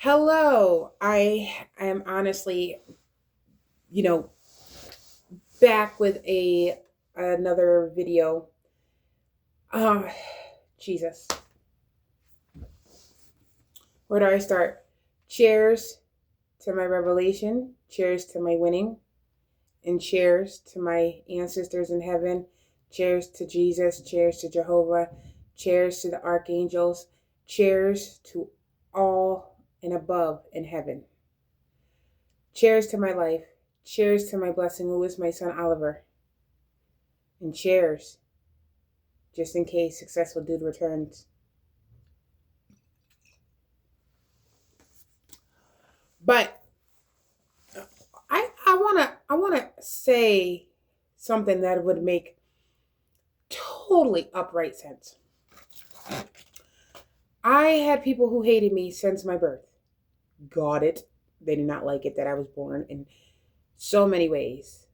Hello. I am honestly, you know, back with a another video. Oh, Jesus. Where do I start? Cheers to my revelation. Cheers to my winning. And cheers to my ancestors in heaven. Cheers to Jesus. Cheers to Jehovah. Cheers to the archangels. Cheers to all and above in heaven. Cheers to my life. Cheers to my blessing, who is my son Oliver. And cheers, just in case successful dude returns. But I wanna say something that would make totally upright sense. I had people who hated me since my birth. Got it. They did not like it that I was born in so many ways.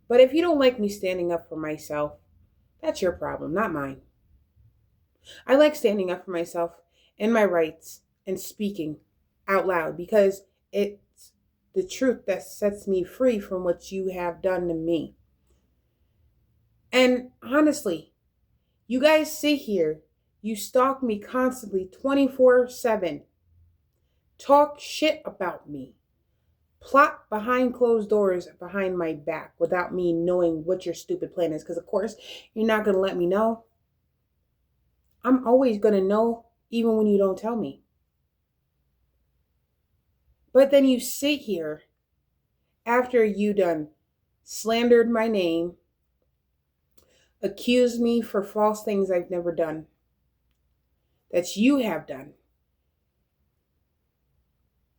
But if you don't like me standing up for myself, that's your problem, not mine. I like standing up for myself and my rights and speaking out loud because it's the truth that sets me free from what you have done to me. And honestly, you guys sit here, you stalk me constantly 24/7, talk shit about me, plot behind closed doors behind my back without me knowing what your stupid plan is. Because, of course, you're not going to let me know. I'm always going to know, even when you don't tell me. But then you sit here after you done slandered my name, accused me for false things I've never done, that you have done,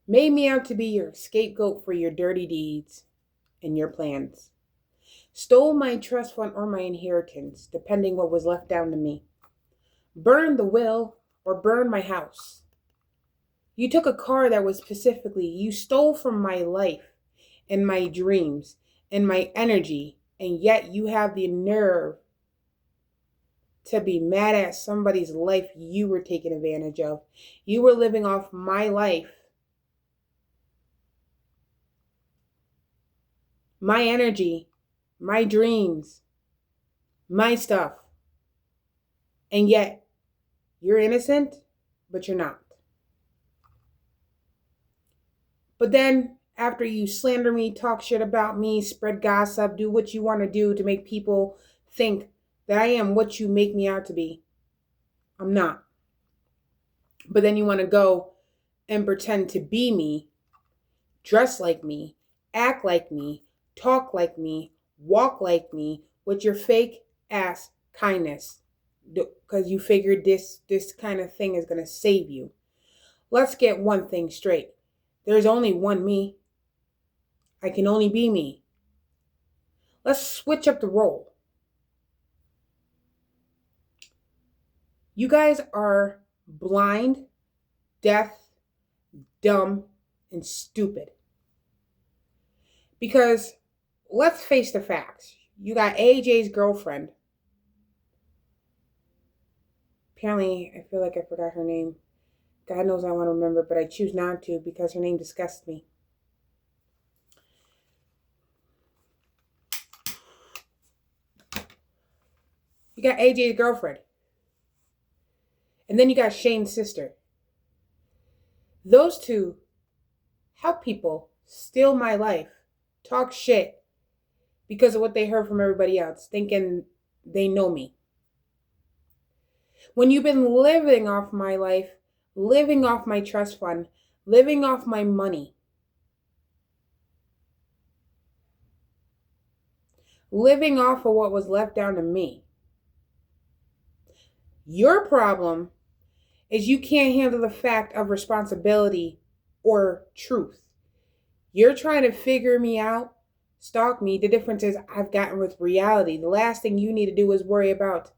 made me out to be your scapegoat for your dirty deeds and your plans, stole my trust fund or my inheritance, depending what was left down to me, burned the will or burned my house. You took a car that was specifically, you stole from my life and my dreams and my energy, and yet you have the nerve to be mad at somebody's life you were taking advantage of. You were living off my life, my energy, my dreams, my stuff. And yet you're innocent, but you're not. But then after you slander me, talk shit about me, spread gossip, do what you want to do to make people think that I am what you make me out to be, I'm not. But then you want to go and pretend to be me, dress like me, act like me, talk like me, walk like me with your fake ass kindness because you figured this kind of thing is going to save you. Let's get one thing straight. There's only one me. I can only be me. Let's switch up the role. You guys are blind, deaf, dumb, and stupid. Because let's face the facts. You got AJ's girlfriend. Apparently, I feel like I forgot her name. God knows I want to remember, but I choose not to because her name disgusts me. You got AJ's girlfriend. And then you got Shane's sister. Those two help people steal my life, talk shit because of what they heard from everybody else, thinking they know me. When you've been living off my life, living off my trust fund, living off my money, living off of what was left down to me. Your problem is you can't handle the fact of responsibility or truth. You're trying to figure me out, stalk me. The difference is I've gotten with reality. The last thing you need to do is worry about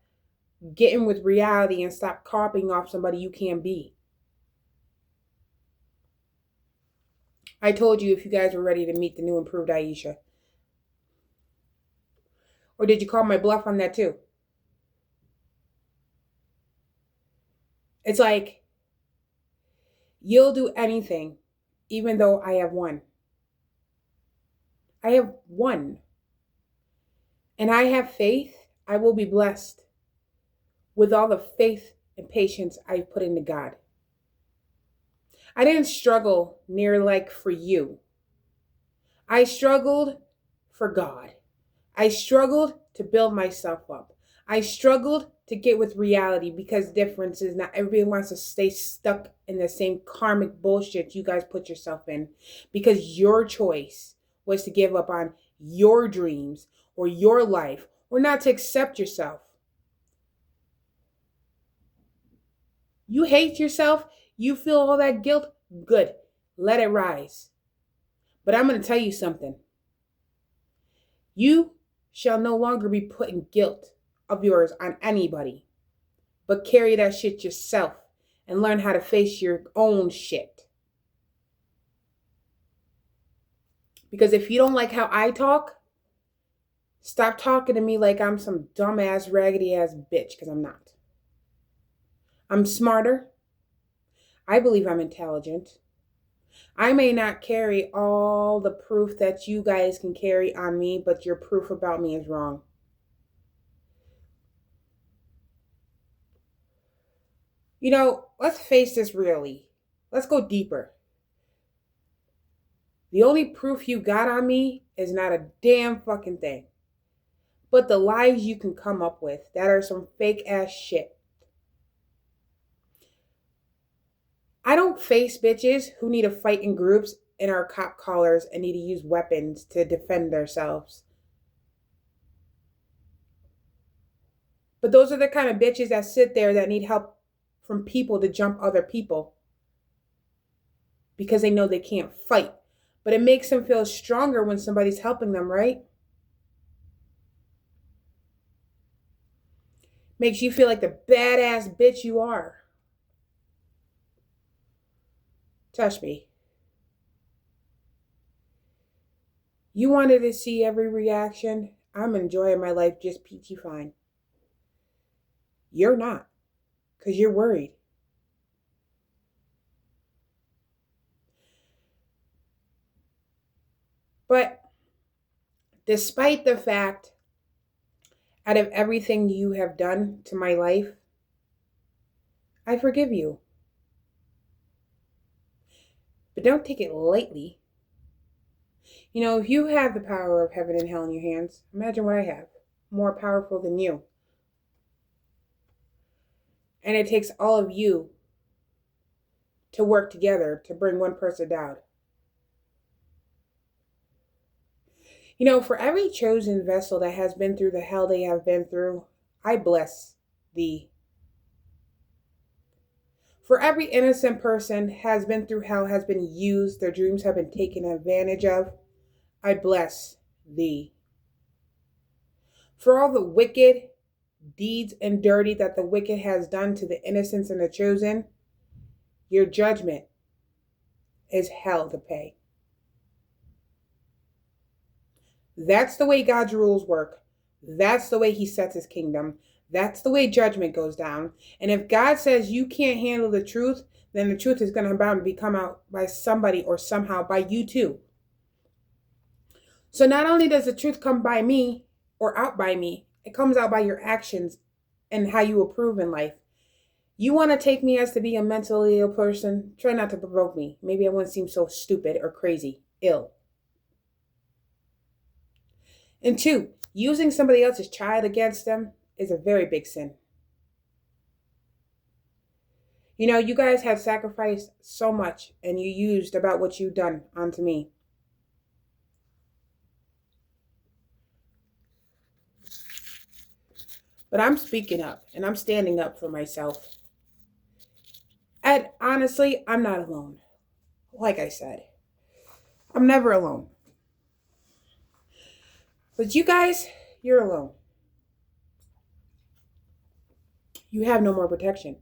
getting with reality and stop copying off somebody you can't be. I told you if you guys were ready to meet the new improved Aisha. Or did you call my bluff on that too? It's like You'll do anything, even though I have won. I have won. And I have faith. I will be blessed with all the faith and patience I've put into God. I didn't struggle near like for you. I struggled for God. I struggled to build myself up. I struggled to get with reality because difference is not everybody wants to stay stuck in the same karmic bullshit you guys put yourself in because your choice was to give up on your dreams or your life or not to accept yourself. You hate yourself, you feel all that guilt, good. Let it rise. But I'm going to tell you something. You shall no longer be putting guilt of yours on anybody, but carry that shit yourself and learn how to face your own shit. Because if you don't like how I talk, stop talking to me like I'm some dumbass, raggedy ass bitch, because I'm not. I'm smarter. I believe I'm intelligent. I may not carry all the proof that you guys can carry on me, but your proof about me is wrong. You know, let's face this really. Let's go deeper. The only proof you got on me is not a damn fucking thing. But the lies you can come up with that are some fake ass shit. I don't face bitches who need to fight in groups and are cop collars and need to use weapons to defend themselves. But those are the kind of bitches that sit there that need help from people to jump other people because they know they can't fight. But it makes them feel stronger when somebody's helping them, right? Makes you feel like the badass bitch you are. Touch me. You wanted to see every reaction? I'm enjoying my life just peachy fine. You're not, because you're worried. But despite the fact, out of everything you have done to my life, I forgive you. But don't take it lightly. You know, if you have the power of heaven and hell in your hands, imagine what I have. More powerful than you. And it takes all of you to work together to bring one person down. You know, for every chosen vessel that has been through the hell they have been through, I bless thee. For every innocent person has been through hell, has been used, their dreams have been taken advantage of, I bless thee. For all the wicked deeds and dirty that the wicked has done to the innocents and the chosen, your judgment is hell to pay. That's the way God's rules work. That's the way he sets his kingdom. That's the way judgment goes down. And if God says you can't handle the truth, then the truth is going to bound to be come out by somebody or somehow by you too. So not only does the truth come by me or out by me, it comes out by your actions and how you approve in life. You want to take me as to be a mentally ill person? Try not to provoke me. Maybe I wouldn't seem so stupid or crazy, ill. And 2, using somebody else's child against them is a very big sin. You know, you guys have sacrificed so much and you used about what you've done onto me. But I'm speaking up and I'm standing up for myself. And honestly, I'm not alone. Like I said, I'm never alone. But you guys, you're alone. You have no more protection.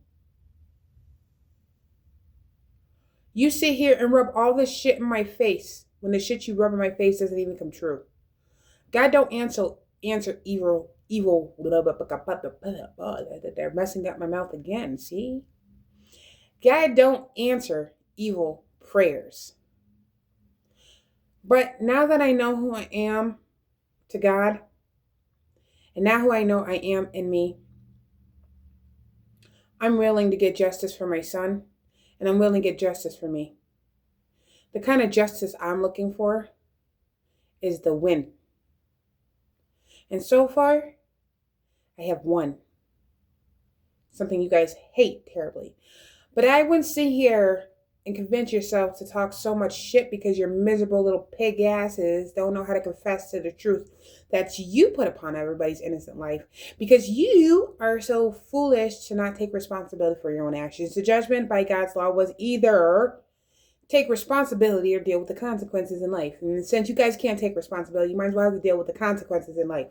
You sit here and rub all this shit in my face when the shit you rub in my face doesn't even come true. God don't answer evil. They're messing up my mouth again, see? God don't answer evil prayers. But now that I know who I am to God, and now who I know I am in me, I'm willing to get justice for my son, and I'm willing to get justice for me. The kind of justice I'm looking for is the win. And so far, I have won. Something you guys hate terribly. But I wouldn't sit here and convince yourself to talk so much shit because your miserable little pig asses don't know how to confess to the truth that you put upon everybody's innocent life, because you are so foolish to not take responsibility for your own actions. The judgment by God's law was either take responsibility or deal with the consequences in life. And since you guys can't take responsibility, you might as well have to deal with the consequences in life.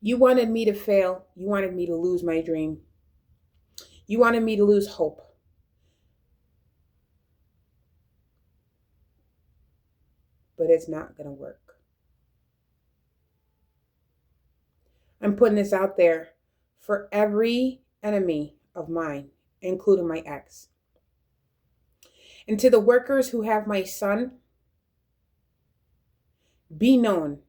You wanted me to fail. You wanted me to lose my dream. You wanted me to lose hope. But it's not going to work. I'm putting this out there for every enemy of mine, including my ex. And to the workers who have my son, be known.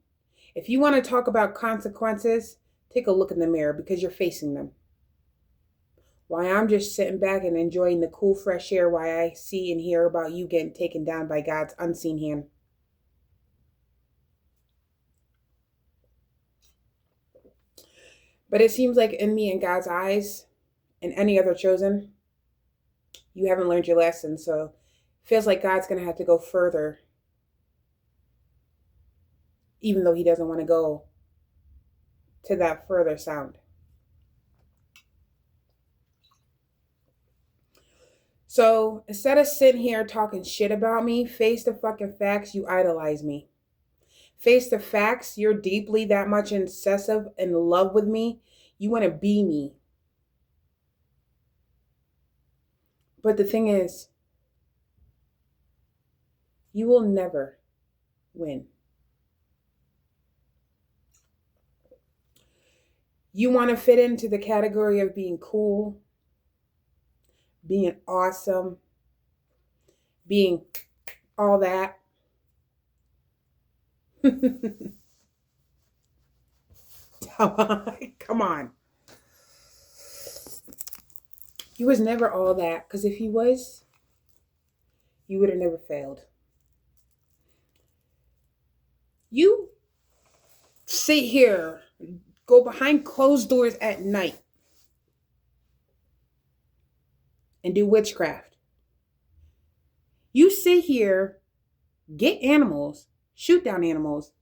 If you want to talk about consequences, take a look in the mirror because you're facing them. Why I'm just sitting back and enjoying the cool, fresh air while I see and hear about you getting taken down by God's unseen hand. But it seems like in me and God's eyes and any other chosen, you haven't learned your lesson. So it feels like God's going to have to go further, even though he doesn't want to go to that further sound. So instead of sitting here talking shit about me, face the fucking facts. You idolize me. Face the facts. You're deeply that much obsessive in love with me. You want to be me. But the thing is, you will never win. You want to fit into the category of being cool, being awesome, being all that. Come on. You was never all that, because if you was, you would have never failed. You sit here, go behind closed doors at night and do witchcraft. You sit here, get animals, shoot down animals,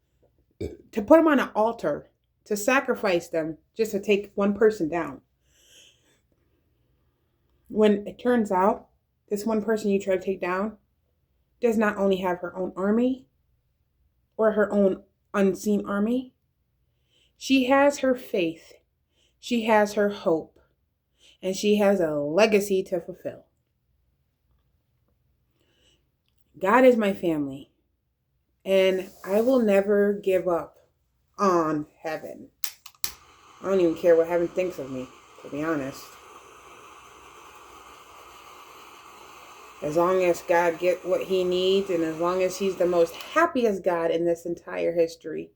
to put them on an altar, to sacrifice them just to take one person down. When it turns out this one person you try to take down does not only have her own army or her own unseen army, she has her faith, she has her hope, and she has a legacy to fulfill. God is my family, and I will never give up on heaven. I don't even care what heaven thinks of me, to be honest. As long as God gets what he needs, and as long as he's the most happiest God in this entire history.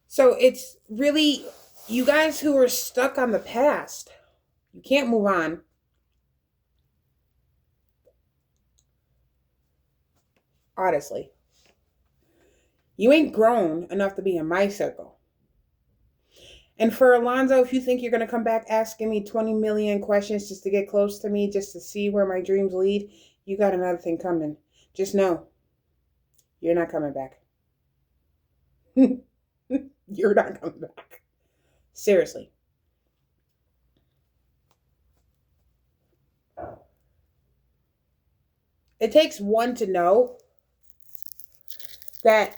So it's really, you guys who are stuck on the past, you can't move on. Honestly. You ain't grown enough to be in my circle. And for Alonzo, if you think you're going to come back asking me 20 million questions just to get close to me, just to see where my dreams lead, you got another thing coming. Just know, you're not coming back. You're not coming back. Seriously. It takes one to know that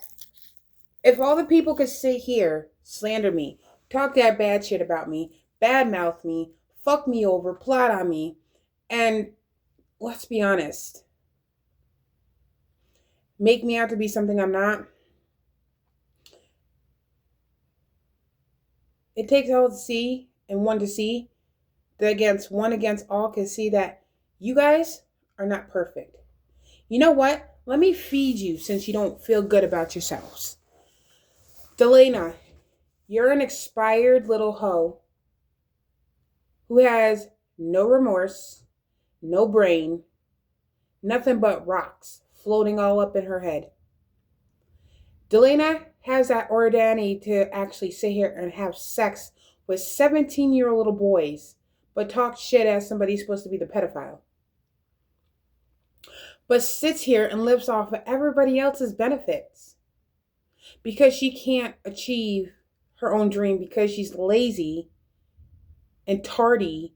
if all the people could sit here, slander me, talk that bad shit about me, badmouth me, fuck me over, plot on me, and let's be honest, make me out to be something I'm not. It takes all to see and one to see, the against all can see that you guys are not perfect. You know what? Let me feed you since you don't feel good about yourselves. Delana, you're an expired little hoe who has no remorse, no brain, nothing but rocks floating all up in her head. Delana has that audacity to actually sit here and have sex with 17-year-old little boys, but talk shit as somebody's supposed to be the pedophile. But sits here and lives off of everybody else's benefits because she can't achieve her own dream because she's lazy and tardy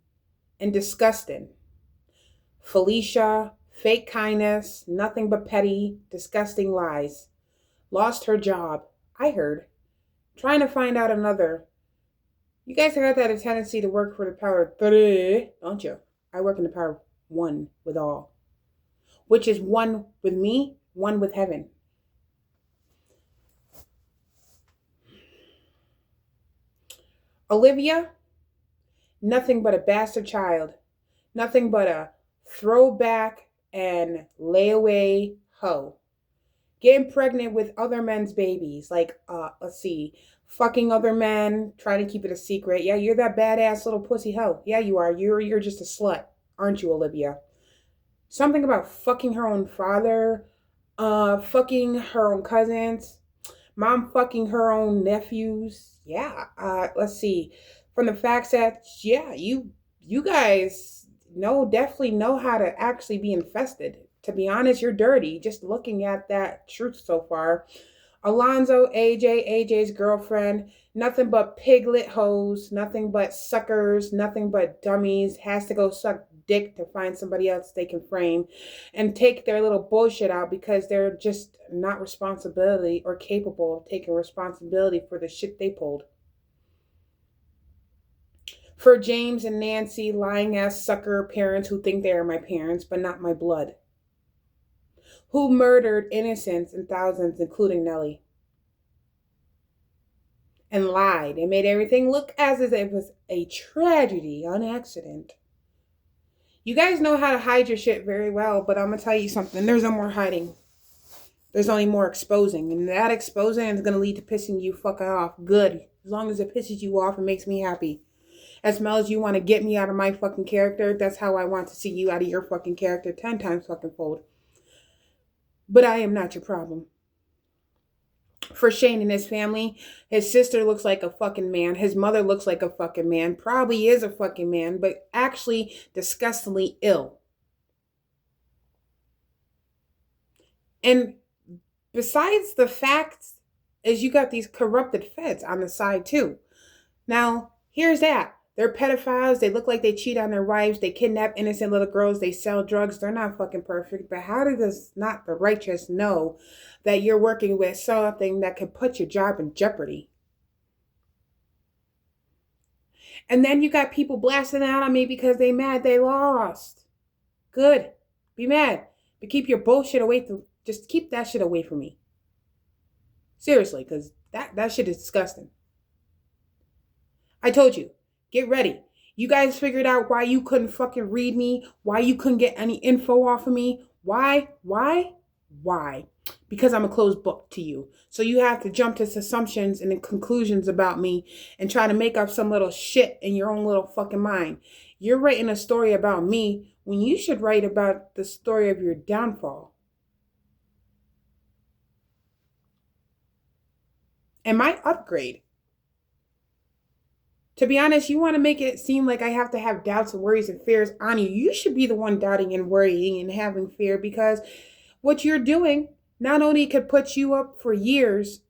and disgusting. Felicia, fake kindness, nothing but petty, disgusting lies. Lost her job, I heard. Trying to find out another. You guys got that tendency to work for the power of three, don't you? I work in the power of one with all. Which is one with me, one with heaven. Olivia, nothing but a bastard child. Nothing but a throwback and layaway hoe. Getting pregnant with other men's babies. Like, let's see. Fucking other men, trying to keep it a secret. Yeah, you're that badass little pussy hoe. Yeah, you are. You're just a slut, aren't you, Olivia? Something about fucking her own father, fucking her own cousins, mom fucking her own nephews. Yeah, let's see. From the facts that, yeah, you guys definitely know how to actually be infested. To be honest, you're dirty. Just looking at that truth so far. Alonzo, AJ's girlfriend, nothing but piglet hoes, nothing but suckers, nothing but dummies, has to go suck dick to find somebody else they can frame and take their little bullshit out because they're just not responsibility or capable of taking responsibility for the shit they pulled. For James and Nancy, lying ass sucker parents who think they are my parents but not my blood. Who murdered innocents and thousands, including Nellie. And lied and made everything look as if it was a tragedy, an accident. You guys know how to hide your shit very well, but I'm going to tell you something. There's no more hiding. There's only more exposing. And that exposing is going to lead to pissing you fucking off. Good. As long as it pisses you off, it makes me happy. As well as you want to get me out of my fucking character, that's how I want to see you out of your fucking character 10 times fucking fold. But I am not your problem. For Shane and his family, his sister looks like a fucking man. His mother looks like a fucking man. Probably is a fucking man, but actually disgustingly ill. And besides the fact is you got these corrupted feds on the side too. Now, here's that. They're pedophiles. They look like they cheat on their wives. They kidnap innocent little girls. They sell drugs. They're not fucking perfect. But how does not the righteous know that you're working with something that could put your job in jeopardy? And then you got people blasting out on me because they mad they lost. Good. Be mad. But keep your bullshit away from, just keep that shit away from me. Seriously, because that shit is disgusting. I told you. Get ready. You guys figured out why you couldn't fucking read me, why you couldn't get any info off of me. Why? Because I'm a closed book to you. So you have to jump to assumptions and conclusions about me and try to make up some little shit in your own little fucking mind. You're writing a story about me when you should write about the story of your downfall. And my upgrade. To be honest, you want to make it seem like I have to have doubts and worries and fears on you. You should be the one doubting and worrying and having fear because what you're doing not only could put you up for years,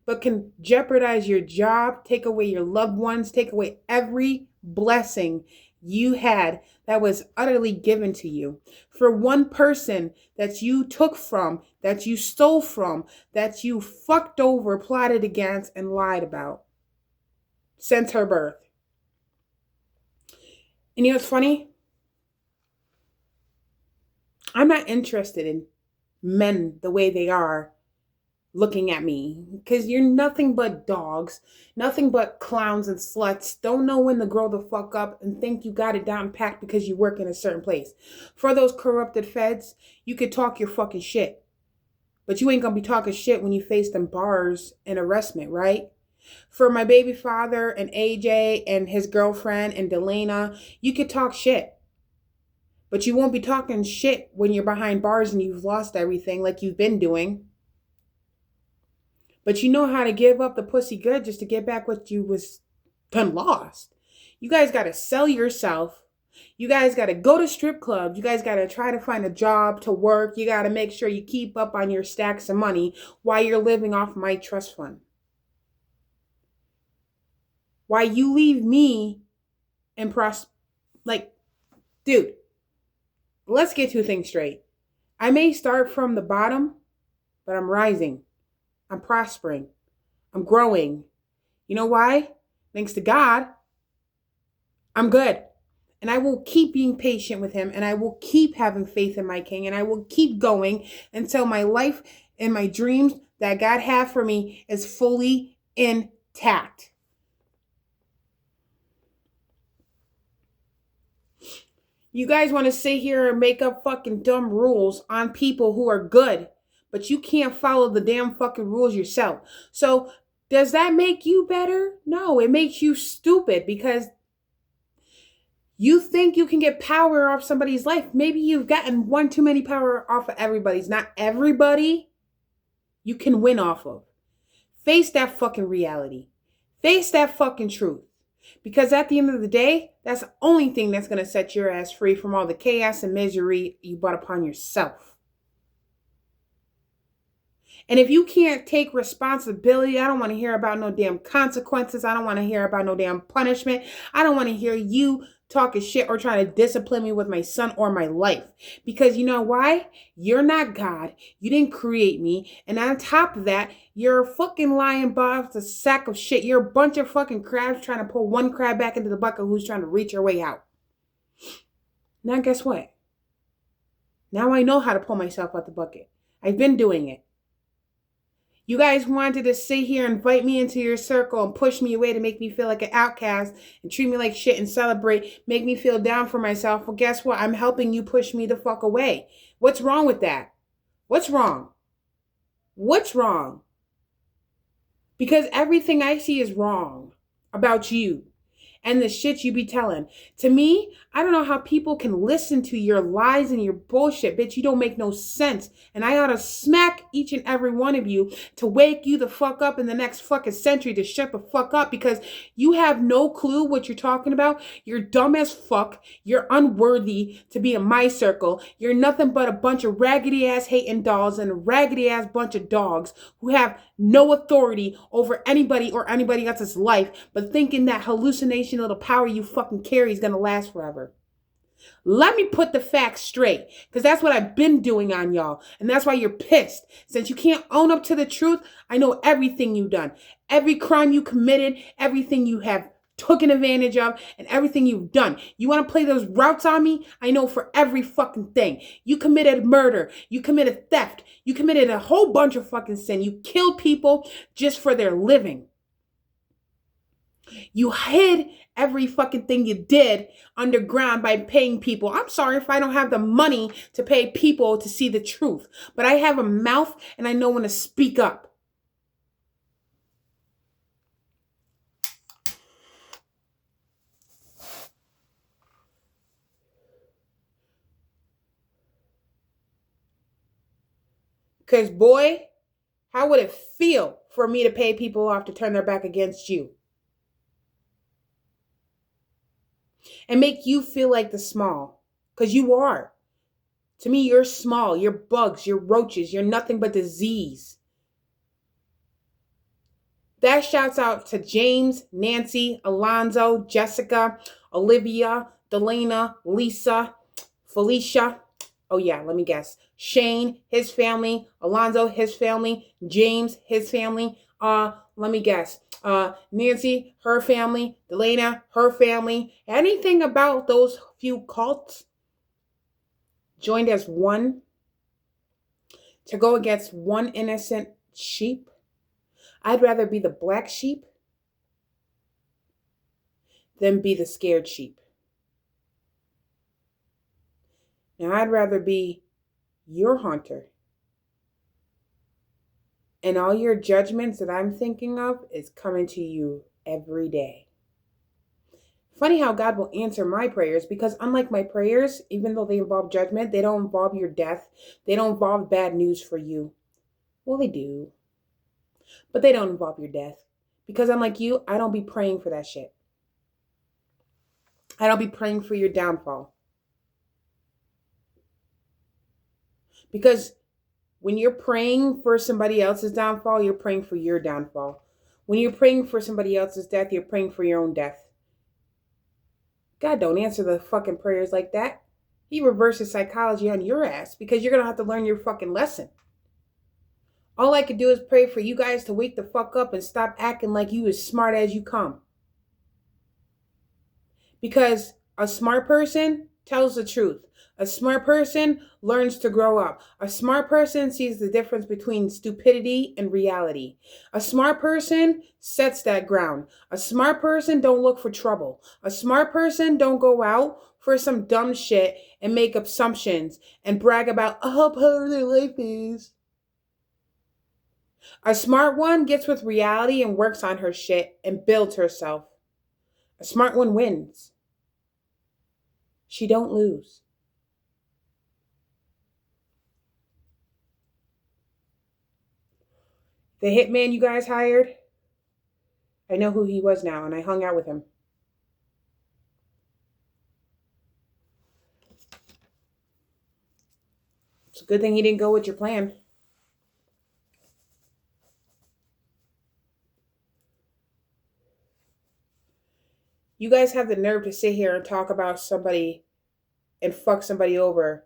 but can jeopardize your job, take away your loved ones, take away every blessing you had that was utterly given to you. For one person that you took from, that you stole from, that you fucked over, plotted against, and lied about. Since her birth. And you know what's funny? I'm not interested in men the way they are looking at me because you're nothing but dogs, nothing but clowns and sluts. Don't know when to grow the fuck up and think you got it down packed because you work in a certain place. For those corrupted feds, you could talk your fucking shit, but you ain't gonna be talking shit when you face them bars and arrestment, right? For my baby father and AJ and his girlfriend and Delana, you could talk shit. But you won't be talking shit when you're behind bars and you've lost everything like you've been doing. But you know how to give up the pussy good just to get back what you was done lost. You guys got to sell yourself. You guys got to go to strip clubs. You guys got to try to find a job to work. You got to make sure you keep up on your stacks of money while you're living off my trust fund. Why you leave me and dude, let's get two things straight. I may start from the bottom, but I'm rising. I'm prospering. I'm growing. You know why? Thanks to God, I'm good. And I will keep being patient with him, and I will keep having faith in my king, and I will keep going until my life and my dreams that God had for me is fully intact. You guys want to sit here and make up fucking dumb rules on people who are good, but you can't follow the damn fucking rules yourself. So does that make you better? No, it makes you stupid because you think you can get power off somebody's life. Maybe you've gotten one too many power off of everybody's. Not everybody you can win off of. Face that fucking reality. Face that fucking truth. Because at the end of the day, that's the only thing that's going to set your ass free from all the chaos and misery you brought upon yourself. And if you can't take responsibility, I don't want to hear about no damn consequences. I don't want to hear about no damn punishment. I don't want to hear you talking shit or trying to discipline me with my son or my life. Because you know why? You're not God. You didn't create me. And on top of that, you're a fucking lying boss, a sack of shit. You're a bunch of fucking crabs trying to pull one crab back into the bucket who's trying to reach her way out. Now guess what? Now I know how to pull myself out the bucket. I've been doing it. You guys wanted to sit here and invite me into your circle and push me away to make me feel like an outcast and treat me like shit and celebrate, make me feel down for myself. Well, guess what? I'm helping you push me the fuck away. What's wrong with that? What's wrong? What's wrong? Because everything I see is wrong about you and the shit you be telling. To me, I don't know how people can listen to your lies and your bullshit. Bitch, you don't make no sense. And I ought to smack each and every one of you to wake you the fuck up in the next fucking century to shut the fuck up because you have no clue what you're talking about. You're dumb as fuck. You're unworthy to be in my circle. You're nothing but a bunch of raggedy ass hating dolls and a raggedy ass bunch of dogs who have no authority over anybody or anybody else's life, but thinking that hallucination little power you fucking carry is going to last forever. Let me put the facts straight, because that's what I've been doing on y'all, and that's why you're pissed. Since you can't own up to the truth, I know everything you've done, every crime you committed, everything you have taken advantage of, and everything you've done. You want to play those routes on me? I know for every fucking thing. You committed murder. You committed theft. You committed a whole bunch of fucking sin. You killed people just for their living. You hid every fucking thing you did underground by paying people. I'm sorry if I don't have the money to pay people to see the truth, but I have a mouth and I know when to speak up. Because, boy, how would it feel for me to pay people off to turn their back against you? And make you feel like the small. Because you are. To me, you're small. You're bugs. You're roaches. You're nothing but disease. That shouts out to James, Nancy, Alonzo, Jessica, Olivia, Delana, Lisa, Felicia. Oh yeah, let me guess. Shane, his family. Alonzo, his family. James, his family. Let me guess. Nancy, her family. Delana, her family. Anything about those few cults joined as one to go against one innocent sheep. I'd rather be the black sheep than be the scared sheep. Now, I'd rather be your hunter. And all your judgments that I'm thinking of is coming to you every day. Funny how God will answer my prayers, because unlike my prayers, even though they involve judgment, they don't involve your death. They don't involve bad news for you. Well, they do. But they don't involve your death. Because unlike you, I don't be praying for that shit. I don't be praying for your downfall. Because when you're praying for somebody else's downfall, you're praying for your downfall. When you're praying for somebody else's death, you're praying for your own death. God don't answer the fucking prayers like that. He reverses psychology on your ass because you're going to have to learn your fucking lesson. All I could do is pray for you guys to wake the fuck up and stop acting like you as smart as you come. Because a smart person tells the truth. A smart person learns to grow up. A smart person sees the difference between stupidity and reality. A smart person sets that ground. A smart person don't look for trouble. A smart person don't go out for some dumb shit and make assumptions and brag about how hard their life is. A smart one gets with reality and works on her shit and builds herself. A smart one wins. She don't lose. The hitman you guys hired, I know who he was now, and I hung out with him. It's a good thing he didn't go with your plan. You guys have the nerve to sit here and talk about somebody and fuck somebody over.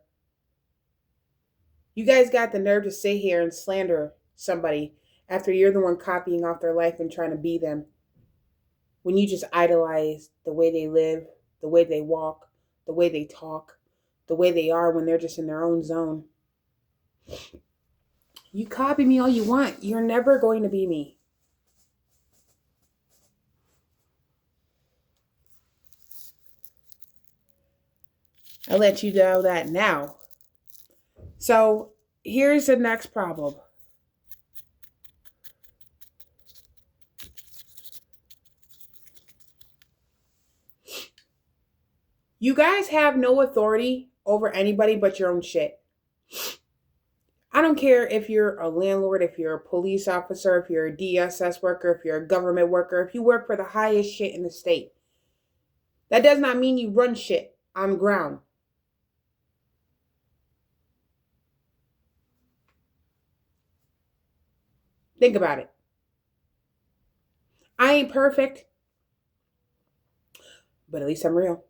You guys got the nerve to sit here and slander somebody after you're the one copying off their life and trying to be them. When you just idolize the way they live, the way they walk, the way they talk, the way they are when they're just in their own zone. You copy me all you want. You're never going to be me. I'll let you know that now. So here's the next problem. You guys have no authority over anybody but your own shit. I don't care if you're a landlord, if you're a police officer, if you're a DSS worker, if you're a government worker, if you work for the highest shit in the state. That does not mean you run shit on the ground. Think about it. I ain't perfect, but at least I'm real.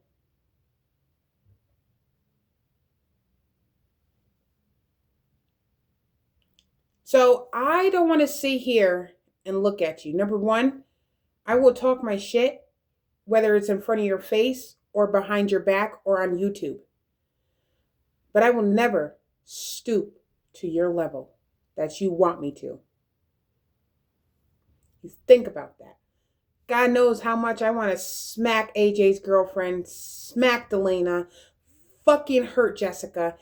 So I don't want to sit here and look at you. Number one, I will talk my shit, whether it's in front of your face or behind your back or on YouTube. But I will never stoop to your level that you want me to. You think about that. God knows how much I want to smack AJ's girlfriend, smack Delana, fucking hurt Jessica,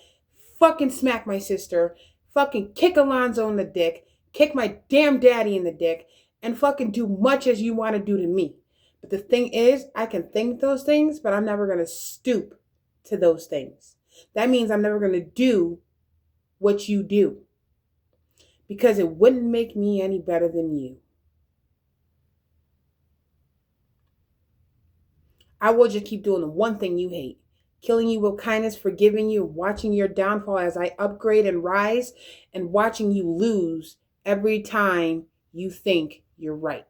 fucking smack my sister, fucking kick Alonzo in the dick, kick my damn daddy in the dick, and fucking do much as you want to do to me. But the thing is, I can think those things, but I'm never going to stoop to those things. That means I'm never going to do what you do. Because it wouldn't make me any better than you. I will just keep doing the one thing you hate. Killing you with kindness, forgiving you, watching your downfall as I upgrade and rise, and watching you lose every time you think you're right.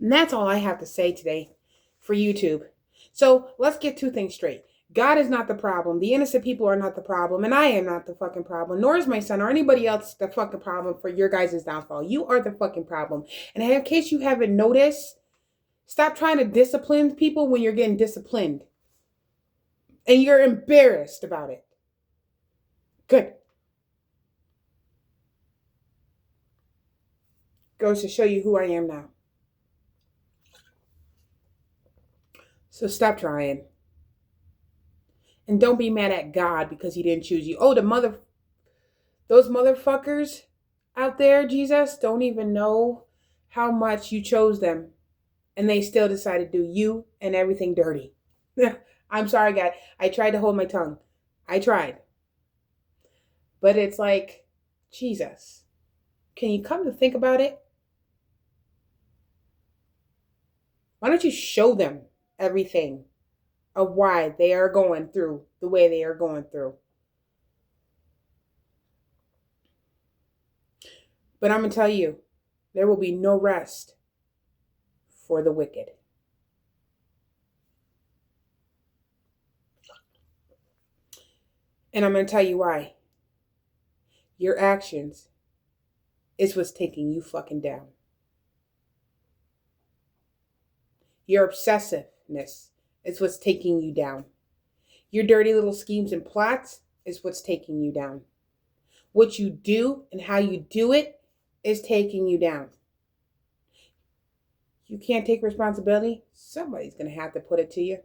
And that's all I have to say today for YouTube. So let's get two things straight. God is not the problem. The innocent people are not the problem. And I am not the fucking problem. Nor is my son or anybody else the fucking problem for your guys' downfall. You are the fucking problem. And in case you haven't noticed, stop trying to discipline people when you're getting disciplined. And you're embarrassed about it. Good. Goes to show you who I am now. So stop trying. And don't be mad at God because he didn't choose you. Oh, those motherfuckers out there, Jesus, don't even know how much you chose them. And they still decided to do you and everything dirty. I'm sorry, God. I tried to hold my tongue. I tried. But it's like, Jesus, can you come to think about it? Why don't you show them everything of why they are going through the way they are going through? But I'm going to tell you, there will be no rest for the wicked. And I'm going to tell you why. Your actions is what's taking you fucking down. Your obsessiveness is what's taking you down. Your dirty little schemes and plots is what's taking you down. What you do and how you do it is taking you down. You can't take responsibility. Somebody's going to have to put it to you.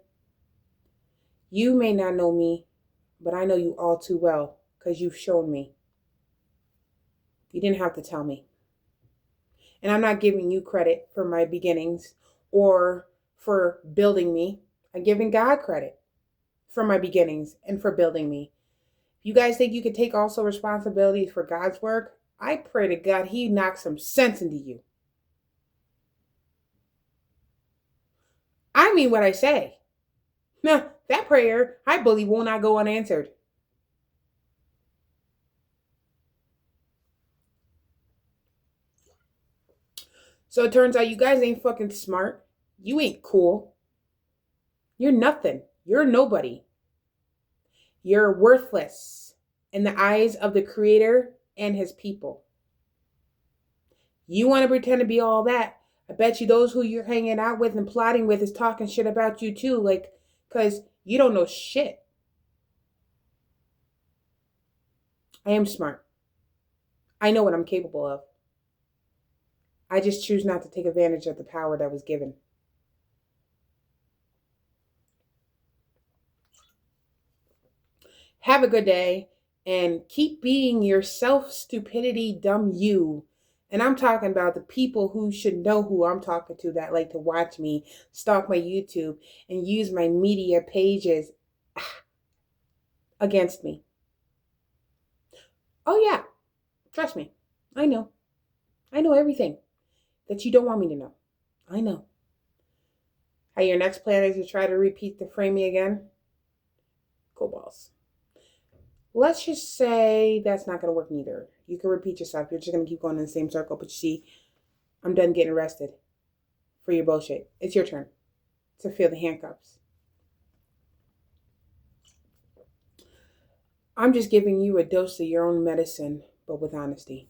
You may not know me, but I know you all too well because you've shown me. You didn't have to tell me. And I'm not giving you credit for my beginnings or for building me. I'm giving God credit for my beginnings and for building me. If you guys think you can take also responsibility for God's work, I pray to God he knocks some sense into you. I mean what I say. Now, that prayer, I believe, will not go unanswered. So it turns out you guys ain't fucking smart. You ain't cool. You're nothing. You're nobody. You're worthless in the eyes of the Creator and his people. You want to pretend to be all that. I bet you those who you're hanging out with and plotting with is talking shit about you too. Like, because you don't know shit. I am smart. I know what I'm capable of. I just choose not to take advantage of the power that was given. Have a good day and keep being your self-stupidity dumb you. And I'm talking about the people who should know who I'm talking to that like to watch me, stalk my YouTube, and use my media pages against me. Oh yeah, trust me. I know. I know everything that you don't want me to know. I know. How your next plan is to try to repeat the frame me again? Go balls. Let's just say that's not going to work neither. You can repeat yourself. You're just going to keep going in the same circle. But you see, I'm done getting arrested for your bullshit. It's your turn to feel the handcuffs. I'm just giving you a dose of your own medicine, but with honesty.